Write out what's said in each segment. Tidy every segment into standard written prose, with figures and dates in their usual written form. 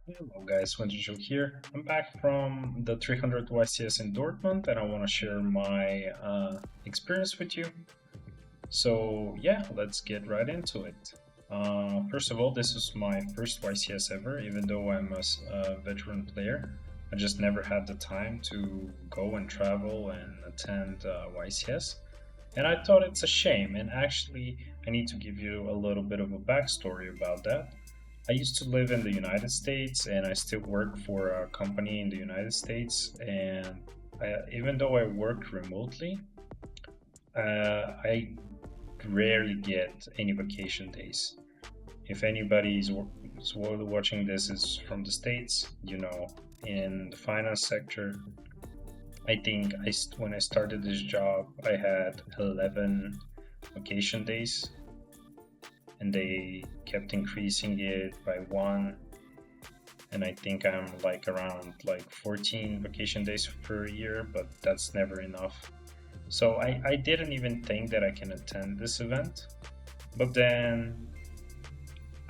Hello guys, YCS here. I'm back from the 300 YCS in Dortmund and I want to share my experience with you. So yeah, let's get right into it. First of all, this is my first YCS ever, even though I'm a veteran player. I just never had the time to go and travel and attend YCS. And I thought it's a shame, and actually I need to give you a little bit of a backstory about that. I used to live in the United States and I still work for a company in the United States. And even though I work remotely, I rarely get any vacation days. If anybody is watching this is from the States, in the finance sector, I think when I started this job, I had 11 vacation days and they kept increasing it by one, and I think I'm like around like 14 vacation days per year, but that's never enough. So I didn't even think that I can attend this event, but then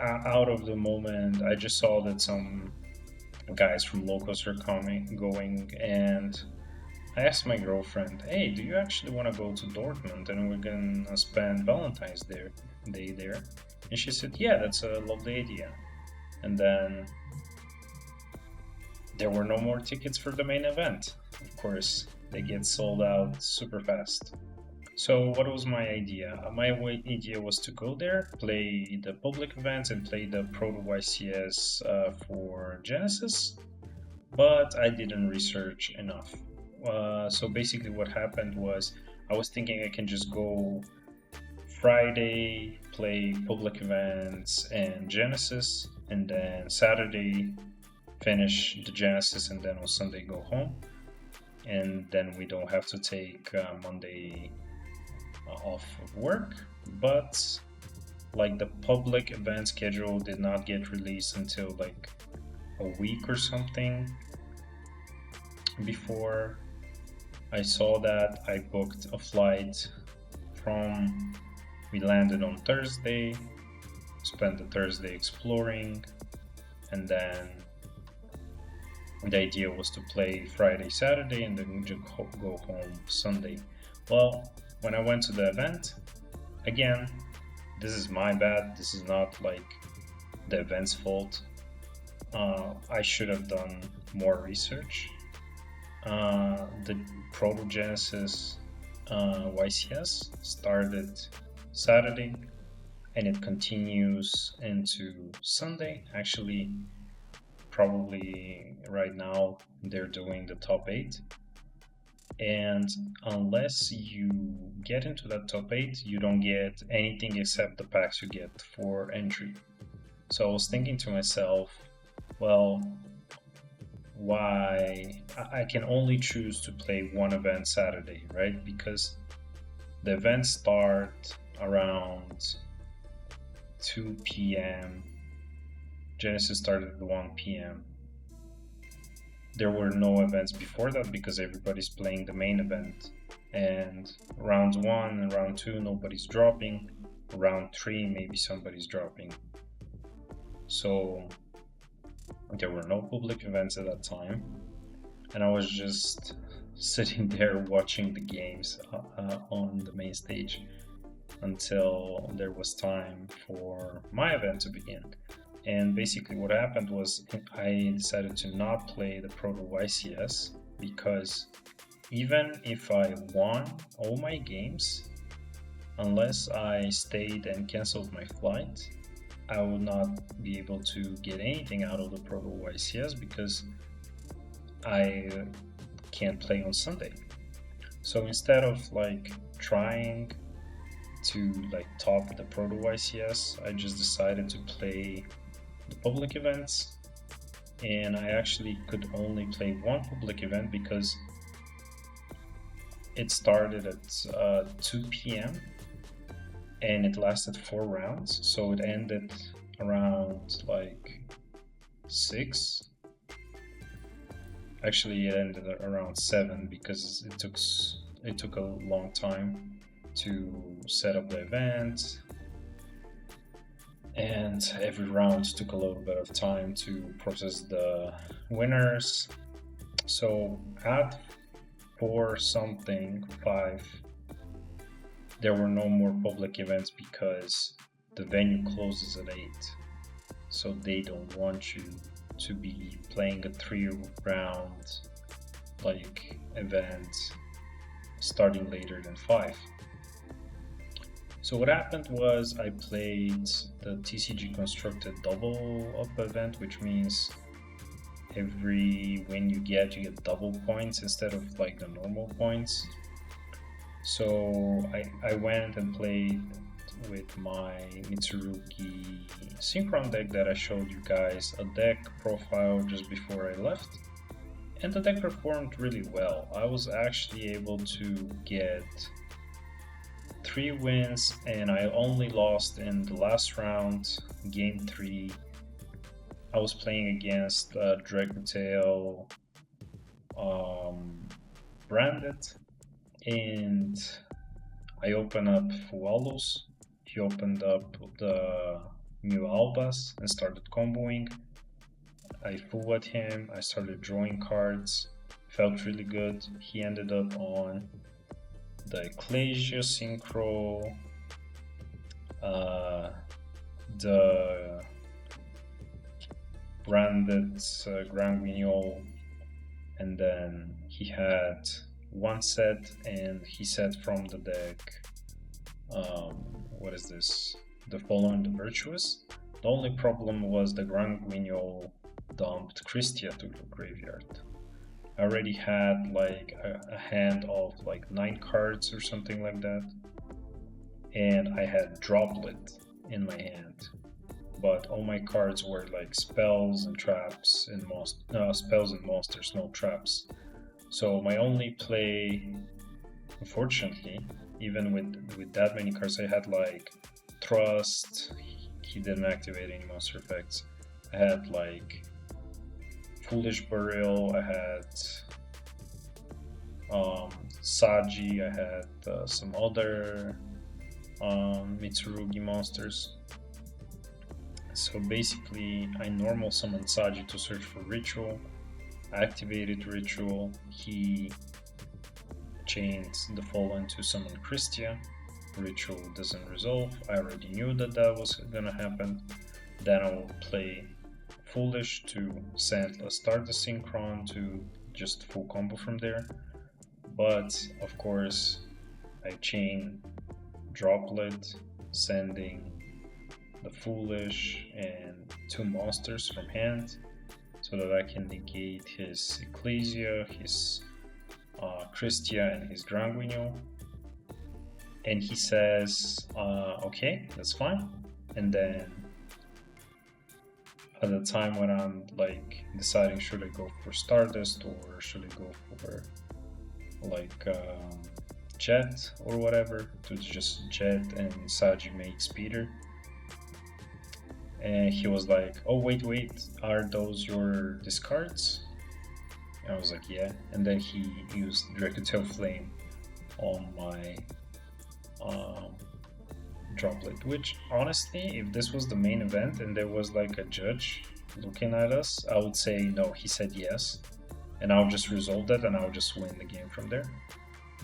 out of the moment, I just saw that some guys from locals are going, and I asked my girlfriend, "Hey, do you actually want to go to Dortmund and we're gonna spend Valentine's Day there?" And she said, "Yeah, that's a lovely idea." And then there were no more tickets for the main event. Of course, they get sold out super fast. So, what was my idea? My idea was to go there, play the public events, and play the Proto YCS for Genesis, but I didn't research enough. So, basically, what happened was I was thinking I can just go Friday, play public events and Genesis, and then Saturday, finish the Genesis, and then on Sunday go home. And then we don't have to take Monday off of work. But like the public event schedule did not get released until like a week or something before I saw that. I booked a flight from, we landed on Thursday, spent the Thursday exploring, and then the idea was to play Friday, Saturday, and then just go home Sunday. Well, when I went to the event, again, this is my bad. This is not like the event's fault. I should have done more research. The Proto Genesis YCS started Saturday and it continues into Sunday. Actually, probably right now they're doing the top 8, and unless you get into that top 8 you don't get anything except the packs you get for entry. So I was thinking to myself, well, why I can only choose to play one event Saturday, right? Because the events start around 2 p.m. Genesis started at 1 p.m. There were no events before that because everybody's playing the main event. And round 1 and round 2, nobody's dropping. Round 3, maybe somebody's dropping. So there were no public events at that time. And I was just sitting there watching the games on the main stage until there was time for my event to begin. And basically, what happened was I decided to not play the Proto YCS because even if I won all my games, unless I stayed and canceled my flight, I would not be able to get anything out of the Proto YCS because I can't play on Sunday. So instead of like trying to like top the Proto YCS, I just decided to play the public events, and I actually could only play one public event because it started at 2 p.m. and it lasted 4 rounds, so it ended around like 6. Actually, it ended around 7 because it took a long time to set up the event, and every round took a little bit of time to process the winners. So at 4 something 5, there were no more public events because the venue closes at 8. So they don't want you to be playing a 3-round like event starting later than 5. So what happened was I played the TCG Constructed double up event, which means every win you get double points instead of like the normal points. So I went and played with my Mitsurugi Synchron deck that I showed you guys a deck profile just before I left. And the deck performed really well. I was actually able to get 3 wins, and I only lost in the last round, game 3. I was playing against Dracutail branded, and I opened up Fualos. He opened up the Mu Albas and started comboing. I full-wet him, I started drawing cards, felt really good. He ended up on the Ecclesia Synchro, the branded Grand Guignol, and then he had one set, and he said from the deck, what is this? The Following the Virtuous. The only problem was the Grand Guignol dumped Christia to the graveyard. I already had like a hand of like 9 cards or something like that, and I had Droplet in my hand, but all my cards were like spells and traps and spells and monsters, no traps. So my only play, unfortunately, even with that many cards, I had like Trust. He didn't activate any monster effects. I had like Foolish Burial, I had Saji, I had some other Mitsurugi monsters. So basically, I normal summoned Saji to search for Ritual, activated Ritual, he chained the Fallen to summon Christia, Ritual doesn't resolve, I already knew that was gonna happen. Then I will play Foolish to start the Synchron to just full combo from there. But of course, I chain Droplet, sending the Foolish and 2 monsters from hand so that I can negate his Ecclesia, his Christia, and his Grand Guignol. And he says, okay, that's fine. And then at the time when I'm like deciding should I go for Stardust or should I go for like Jet or whatever, to just Jet and Saji make Speeder. And he was like, oh wait, are those your discards? And I was like, yeah. And then he used Dracutail Flame on my Droplet, which honestly, if this was the main event and there was like a judge looking at us, I would say no. He said yes, and I'll just resolve that and I'll just win the game from there.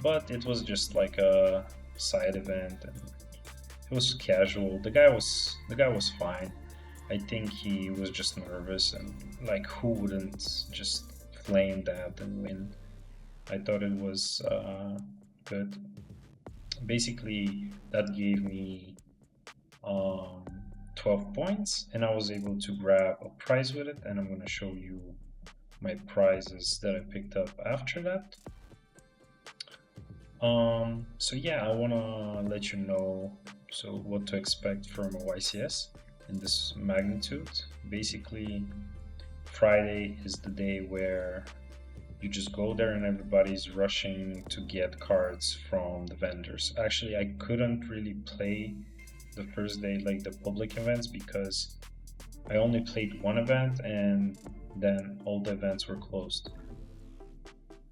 But it was just like a side event and it was casual. The guy was fine. I think he was just nervous, and like who wouldn't just flame that and win? I thought it was good. Basically, that gave me 12 points, and I was able to grab a prize with it, and I'm going to show you my prizes that I picked up after that. So yeah, I want to let you know what to expect from a YCS in this magnitude. Basically, Friday is the day where you just go there and everybody's rushing to get cards from the vendors. Actually, I couldn't really play the first day, like the public events, because I only played one event and then all the events were closed.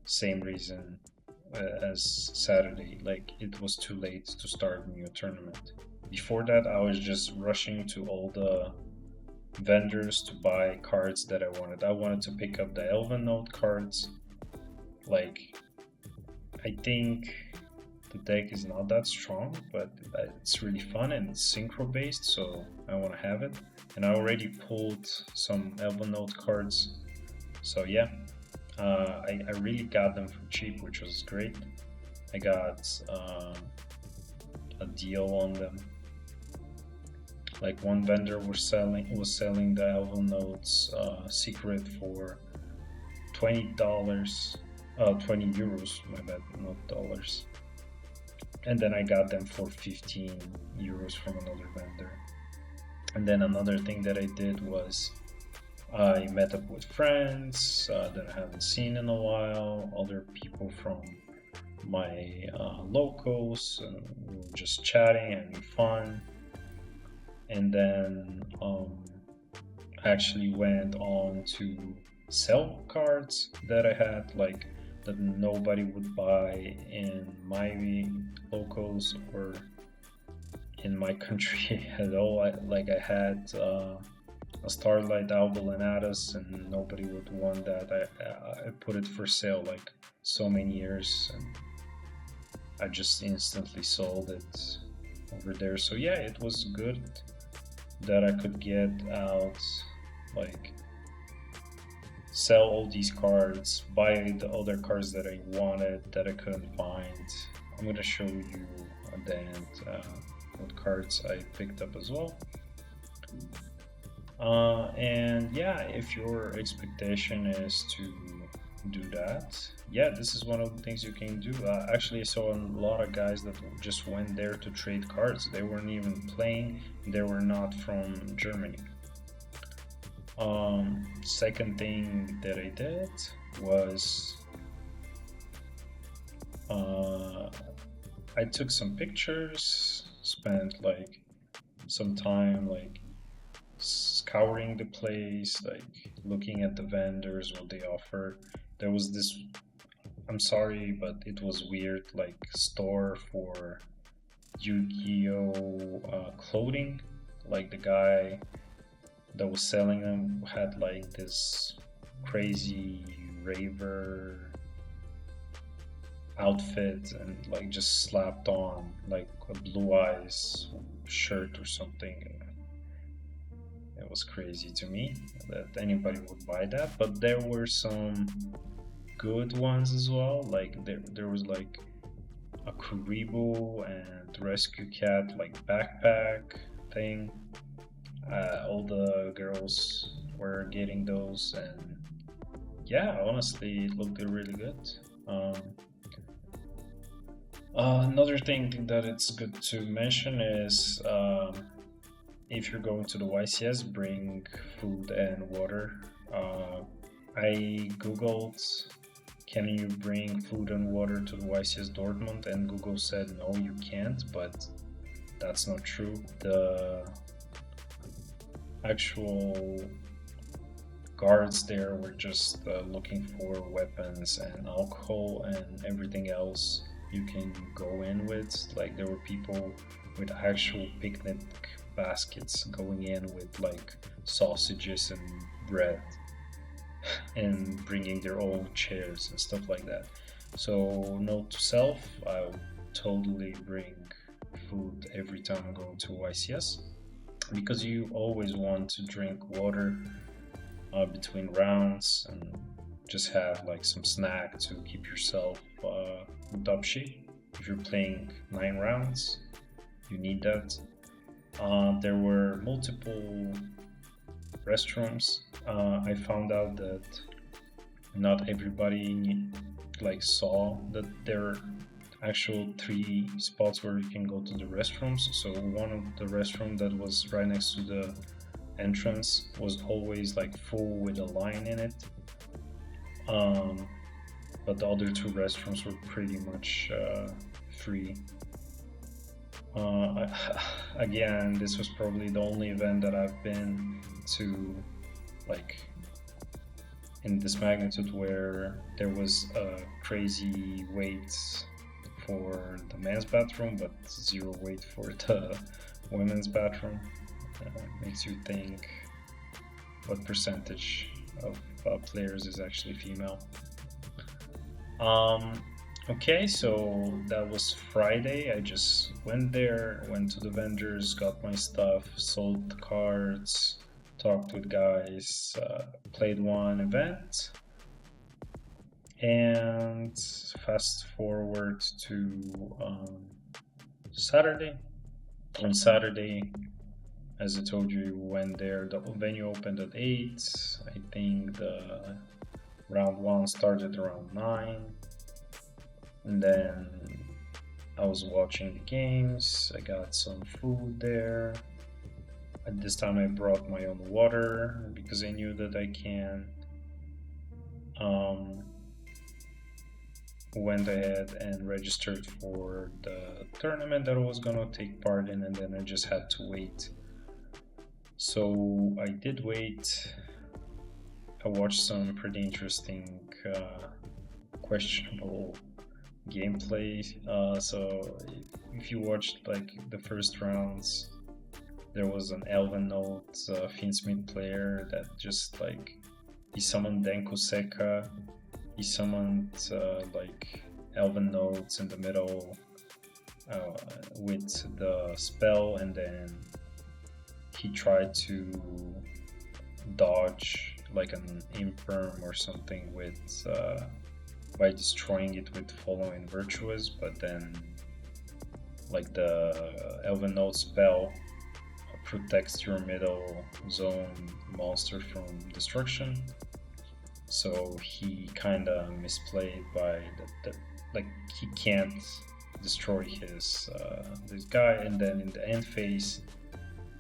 Same reason as Saturday, like it was too late to start a new tournament before that, I was just rushing to all the vendors to buy cards that I wanted. I wanted to pick up the Elven Note cards. Like, I think the deck is not that strong, but it's really fun and it's synchro based, so I want to have it. And I already pulled some Elven Note cards, so yeah, I really got them for cheap, which was great. I got a deal on them. Like one vendor was selling the Elven Notes secret for $20, 20 euros, my bad, not dollars. And then I got them for 15 euros from another vendor. And then another thing that I did was I met up with friends that I haven't seen in a while, other people from my locals, and we were just chatting, having fun. And then I actually went on to sell cards that I had, like that nobody would buy in my locals or in my country at all. I had a Starlight Albulanatus and nobody would want that. I put it for sale like so many years and I just instantly sold it over there. So yeah, it was good that I could get out, like sell all these cards, buy the other cards that I wanted that I couldn't find. I'm gonna show you at the end what cards I picked up as well. And yeah, if your expectation is to do that, yeah, this is one of the things you can do. Actually, I saw a lot of guys that just went there to trade cards. They weren't even playing, they were not from Germany. Second thing that I did was I took some pictures, spent like some time like scouring the place, like looking at the vendors, what they offer. There was this, I'm sorry, but it was weird, like store for Yu-Gi-Oh clothing. Like the guy that was selling them had like this crazy raver outfit and like just slapped on like a Blue Eyes shirt or something. It was crazy to me that anybody would buy that, but there were some good ones as well. Like there was like a Kuribo and Rescue Cat like backpack thing. All the girls were getting those, and yeah, honestly, it looked really good. Another thing that it's good to mention is if you're going to the YCS, bring food and water. I googled, can you bring food and water to the YCS Dortmund, and Google said no, you can't, but that's not true. The actual guards there were just looking for weapons and alcohol, and everything else you can go in with. Like there were people with actual picnic baskets going in with like sausages and bread and bringing their own chairs and stuff like that. So note to self, I'll totally bring food every time I'm going to YCS, because you always want to drink water between rounds and just have like some snack to keep yourself in top shape. If you're playing 9 rounds, you need that. There were multiple restrooms. I found out that not everybody like saw that there are actual 3 spots where you can go to the restrooms. So one of the restroom that was right next to the entrance was always like full with a line in it. But the other 2 restrooms were pretty much free. Again, this was probably the only event that I've been to like in this magnitude where there was a crazy wait for the men's bathroom but 0 wait for the women's bathroom. Makes you think what percentage of players is actually female. Okay, so that was Friday. I just went there, went to the vendors, got my stuff, sold the cards, talked with guys, played one event, and fast forward to Saturday. On Saturday, as I told you, went there. The venue opened at 8. I think the round 1 started around 9. And then I was watching the games. I got some food there. At this time, I brought my own water because I knew that I can. Went ahead and registered for the tournament that I was gonna take part in, and then I just had to wait. So I did wait. I watched some pretty interesting, questionable gameplay. So if you watched like the first rounds, there was an Elven Note Finsmith player that just like he summoned Denko Seka. He summoned like Elven Notes in the middle with the spell, and then he tried to dodge like an Imperm or something with by destroying it with Following Virtuous, but then like the Elven Note spell protects your middle zone monster from destruction. So he kind of misplayed by like he can't destroy his this guy, and then in the end phase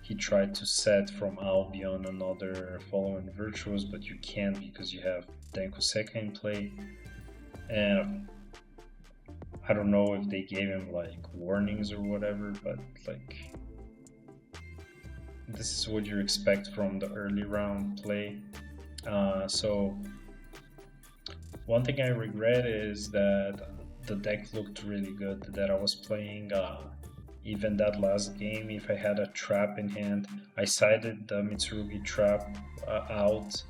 he tried to set from Albion another Following Virtuous, but you can't because you have Denko Seka in play. And I don't know if they gave him like warnings or whatever, but like this is what you expect from the early round play. So one thing I regret is that the deck looked really good that I was playing. Even that last game, if I had a trap in hand, I sided the Mitsurugi trap out.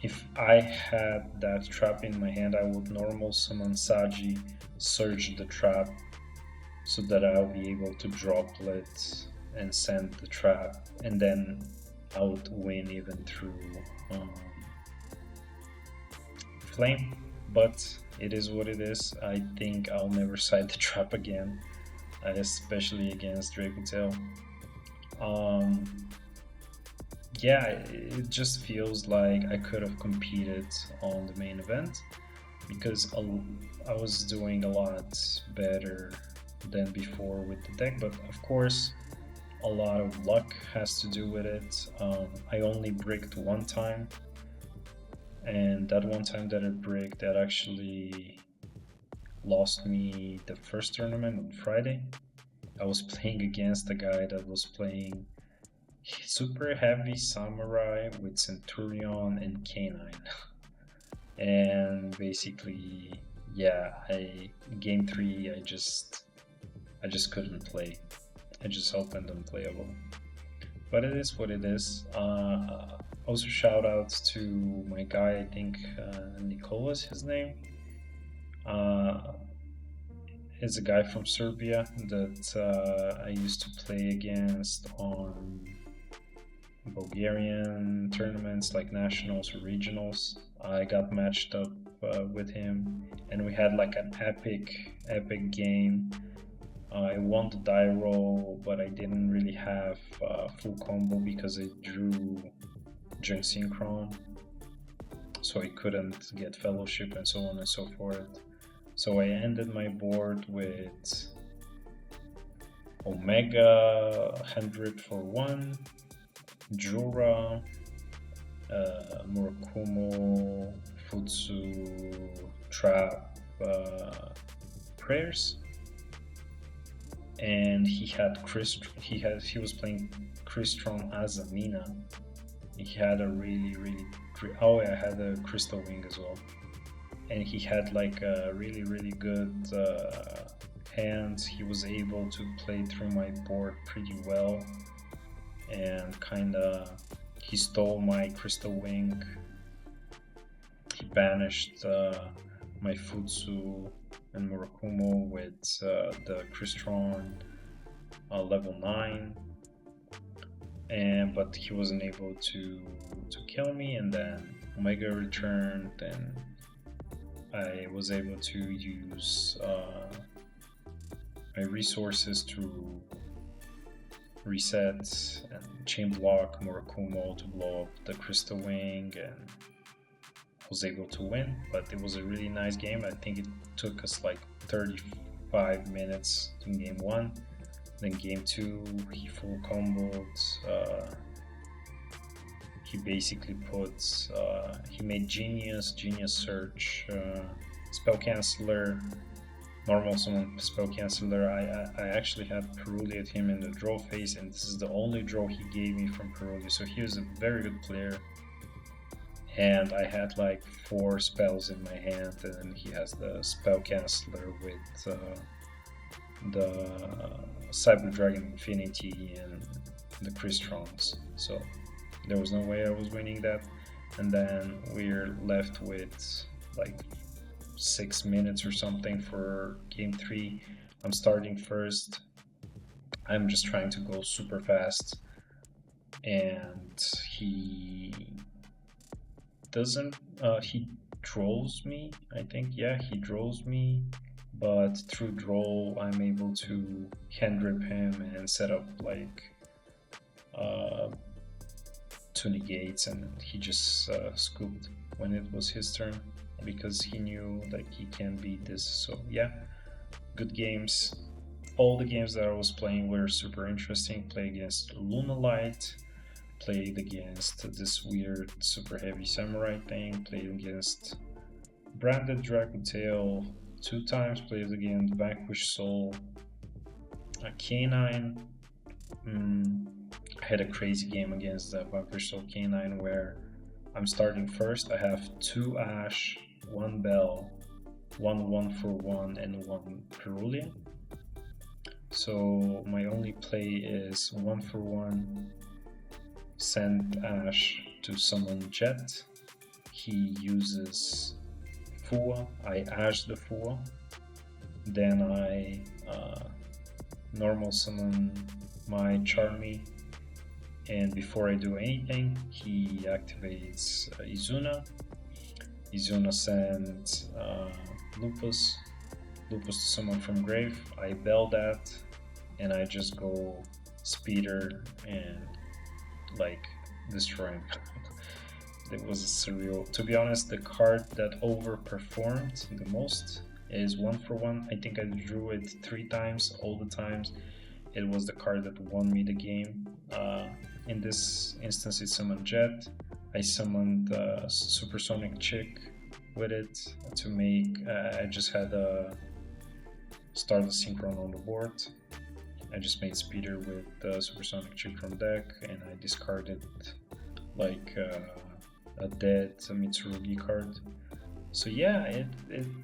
If I had that trap in my hand, I would normal summon Saji, surge the trap, so that I'll be able to droplet and send the trap, and then I would win even through flame. But it is what it is. I think I'll never side the trap again, especially against Dracotail. Yeah, it just feels like I could have competed on the main event because I was doing a lot better than before with the deck, but of course a lot of luck has to do with it. I only bricked one time, and that one time that I bricked, that actually lost me the first tournament on Friday. I was playing against a guy that was playing super heavy Samurai with Centurion and Canine. And basically, yeah, game 3 I just couldn't play. I just opened unplayable. But it is what it is. Also shout outs to my guy, I think Nicolas, his name. Is a guy from Serbia that I used to play against on Bulgarian tournaments like nationals or regionals. I got matched up with him, and we had like an epic game. I won the die roll, but I didn't really have full combo because I drew Junk Synchron, so I couldn't get fellowship and so on and so forth. So I ended my board with Omega 100 for 1, Jura, Murakumo, Futsu, Trap, Prayers, and he was playing Crystron as a Mina. He had a really I had a Crystal Wing as well, and he had like a really good hand. He was able to play through my board pretty well, and kinda he stole my Crystal Wing. He banished my Futsu and Murakumo with the Crystron level 9, but he wasn't able to kill me, and then Omega returned, and I was able to use my resources to reset and chain block Murakumo to blow up the Crystal Wing, and was able to win. But it was a really nice game. I think it took us like 35 minutes in game 1. Then game 2, he full comboed. He basically put, he made Genius Search, Spell Canceller, normal summon Spell Canceller. I actually had Peruliate him in the draw phase, and this is the only draw he gave me from Perulia. So he was a very good player. And I had like 4 spells in my hand, and then he has the Spell Canceller with the Cyber Dragon Infinity and the Crystons. So there was no way I was winning that. And then we're left with like 6 minutes or something for game 3. I'm starting first. I'm just trying to go super fast, and he doesn't, he draws me, I think. Yeah, he draws me, but through draw I'm able to hand rip him and set up like 2 negates, and he just scooped when it was his turn because he knew like he can't beat this. So yeah, good games. All the games that I was playing were super interesting. Play against Lunalight, played against this weird super heavy samurai thing, played against Branded Dragotail 2 times, played against Vanquish Soul, a Canine. I had a crazy game against the Vanquish Soul Canine where I'm starting first. I have 2 Ash, 1 Bell, 1 for 1, and 1 Perulia. So my only play is 1 for 1. Send Ash to summon Jet. He uses Fua. I Ash the Fua. Then I normal summon my Charmy. And before I do anything, he activates Izuna. Izuna sends Lupus. Lupus to summon from grave. I bell that, and I just go Speeder and like destroy him. It was surreal. To be honest, the card that overperformed the most is 1 for 1. I think I drew it 3 times. All the times it was the card that won me the game. In this instance, it summoned Jet. I summoned Supersonic Chick with it to make. I just had a Stardust Synchron on the board. I just made Speeder with the Supersonic Chick from deck, and I discarded like a dead Mitsurugi card. So yeah,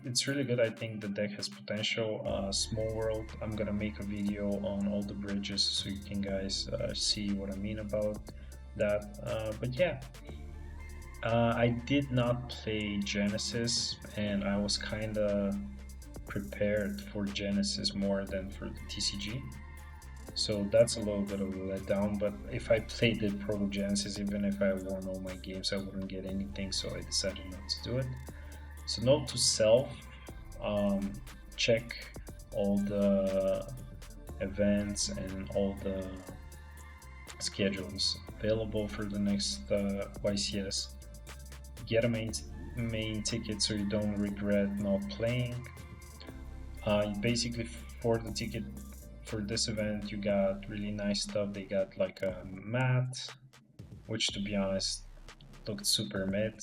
it's really good. I think the deck has potential. Small World, I'm gonna make a video on all the bridges so you can guys see what I mean about that. But yeah, I did not play Genesis, and I was kinda prepared for Genesis more than for the TCG. So that's a little bit of a letdown, but if I played the Proto Genesis, even if I won all my games, I wouldn't get anything, so I decided not to do it. So note to self, check all the events and all the schedules available for the next YCS. Get a main ticket so you don't regret not playing. Basically, for the ticket for this event, you got really nice stuff. They got like a mat, which to be honest looked super mid.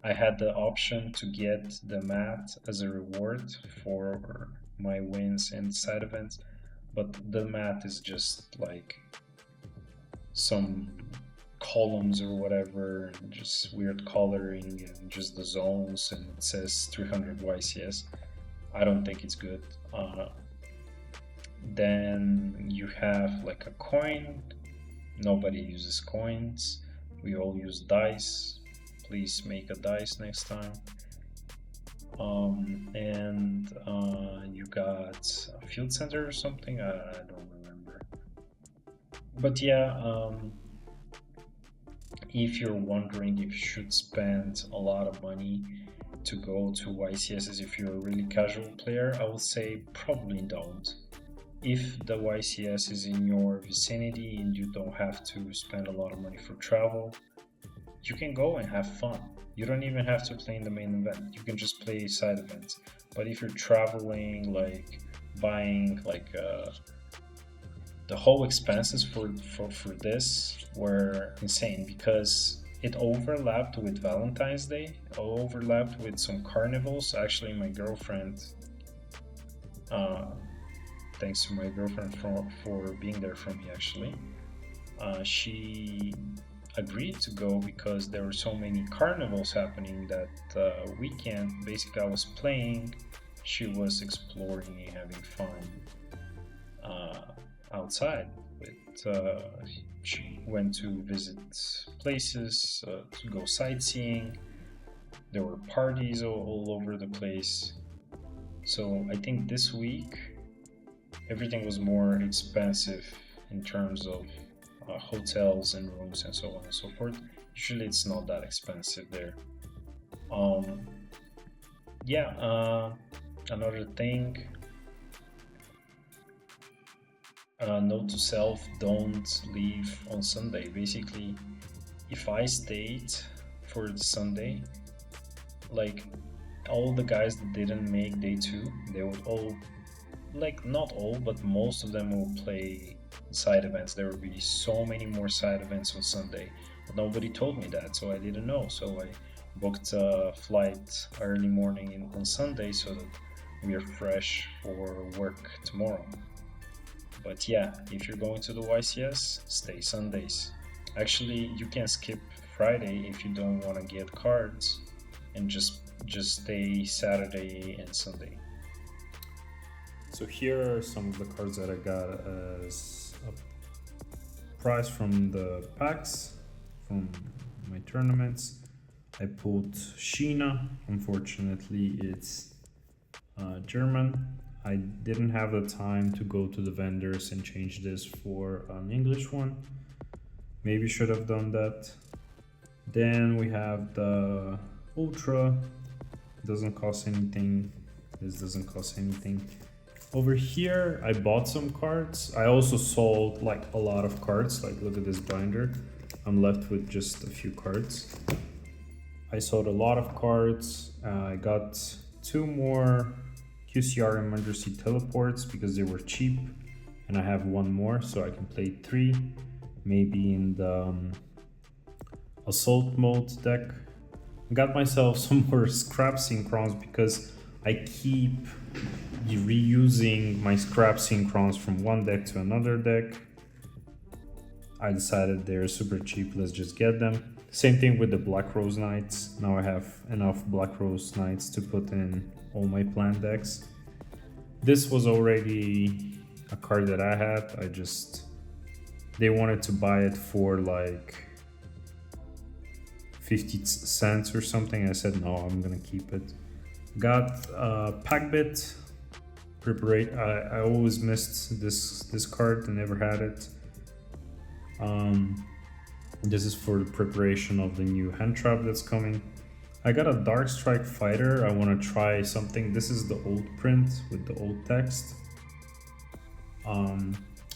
I had the option to get the mat as a reward for my wins in side events, but the mat is just like some columns or whatever, and just weird coloring and just the zones, and it says 300 YCS. I don't think it's good. Then you have like a coin. Nobody uses coins. We all use dice. Please make a dice next time. And you got a field center or something. I don't remember. But yeah, if you're wondering if you should spend a lot of money to go to YCSs if you're a really casual player, I would say probably don't. If the YCS is in your vicinity and you don't have to spend a lot of money for travel, you can go and have fun. You don't even have to play in the main event. You can just play side events. But if you're traveling, like buying like the whole expenses for this were insane because it overlapped with Valentine's Day, overlapped with some carnivals. Actually, my girlfriend, thanks to my girlfriend for being there for me, actually, she agreed to go because there were so many carnivals happening that weekend. Basically, I was playing, she was exploring and having fun outside. She went to visit places, to go sightseeing. There were parties all over the place. So I think this week everything was more expensive in terms of hotels and rooms and so on and so forth. Usually it's not that expensive there. Another thing, note to self, don't leave on Sunday. Basically, if I stayed for the Sunday, like all the guys that didn't make day 2, they would all, like not all, but most of them will play side events. There will be so many more side events on Sunday, but nobody told me that, so I didn't know. So I booked a flight early morning on Sunday so that we are fresh for work tomorrow. But yeah, if you're going to the YCS, stay Sundays. Actually, you can skip Friday if you don't want to get cards and just stay Saturday and Sunday. So here are some of the cards that I got as a prize from the packs from my tournaments. I pulled Sheena. Unfortunately, it's German. I didn't have the time to go to the vendors and change this for an English one. Maybe should have done that. Then we have the Ultra. Doesn't cost anything. This doesn't cost anything. Over here, I bought some cards. I also sold like a lot of cards. Like, look at this binder. I'm left with just a few cards. I sold a lot of cards. I got 2 more QCR emergency teleports because they were cheap, and I have 1 more, so I can play 3, maybe in the assault mode deck. I got myself some more scrap synchrons because I keep reusing my scrap synchrons from one deck to another deck. I decided they're super cheap, let's just get them. Same thing with the Black Rose Knights. Now I have enough Black Rose Knights to put in all my planned decks. This was already a card that I had. They wanted to buy it for like 50 cents or something. I said no, I'm gonna keep it. Got Packbit. I always missed this card. I never had it. This is for the preparation of the new hand trap that's coming. I got a Dark Strike Fighter. I want to try something. This is the old print with the old text.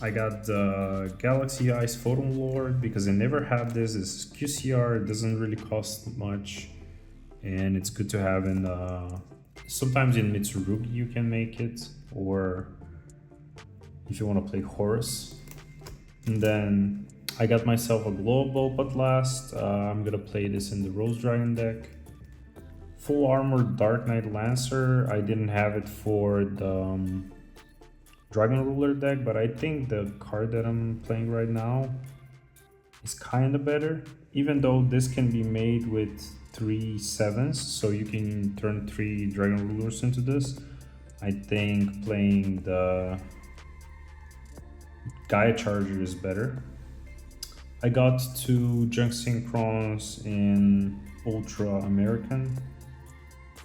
I got the Galaxy Eyes Photo Lord because I never had this. It's QCR. It doesn't really cost much, and it's good to have in. Sometimes in Mitsurugi you can make it, or if you want to play Horus. And then I got myself a Global, but last I'm gonna play this in the Rose Dragon deck. Full Armor Dark Knight Lancer. I didn't have it for the Dragon Ruler deck, but I think the card that I'm playing right now is kind of better, even though this can be made with 3 7s, so you can turn 3 Dragon Rulers into this. I think playing the Gaia Charger is better. I got 2 Junk Synchrons in Ultra American.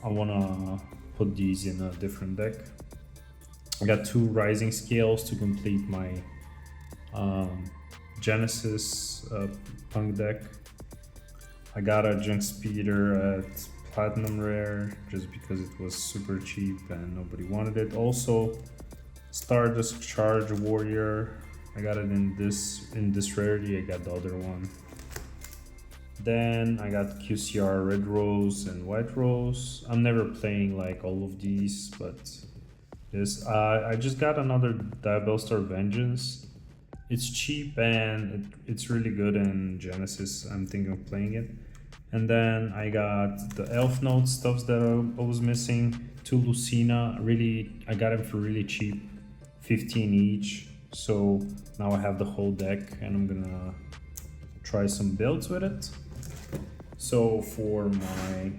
I wanna put these in a different deck. I got 2 Rising Scales to complete my Genesis Punk deck. I got a Junk Speeder at Platinum Rare just because it was super cheap and nobody wanted it. Also, Stardust Charge Warrior. I got it in this rarity. I got the other one. Then I got QCR Red Rose and White Rose. I'm never playing like all of these, but this I just got another Diabellstar Vengeance. It's cheap and it's really good in Genesis. I'm thinking of playing it. And then I got the Elf Note stuffs that I was missing. 2 Lucina. I got them for really cheap, 15 each. So now I have the whole deck and I'm gonna try some builds with it. So for my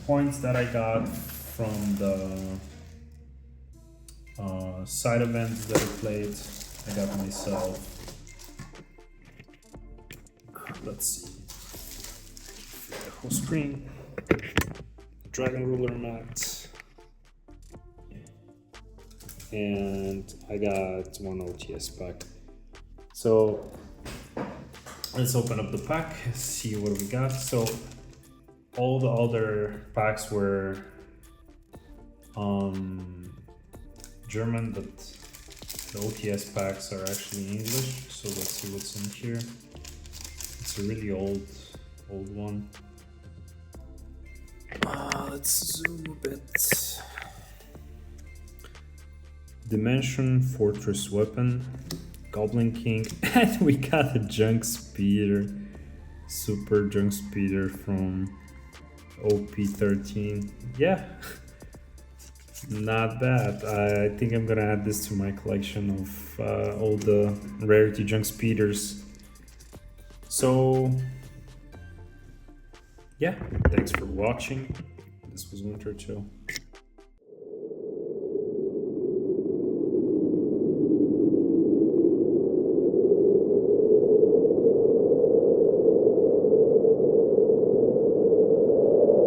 points that I got from the side events that I played, I got myself, let's see, the whole screen, Dragon Ruler mat, and I got 1 OTS pack. So let's open up the pack, see what we got. So all the other packs were German, but the OTS packs are actually English. So let's see what's in here. It's a really old one. Let's zoom a bit. Dimension Fortress Weapon, Goblin King, and we got a Junk Speeder, Super Junk Speeder from OP13. Yeah, not bad. I think I'm gonna add this to my collection of all the rarity Junk Speeders. So yeah, thanks for watching. This was Winter Chill.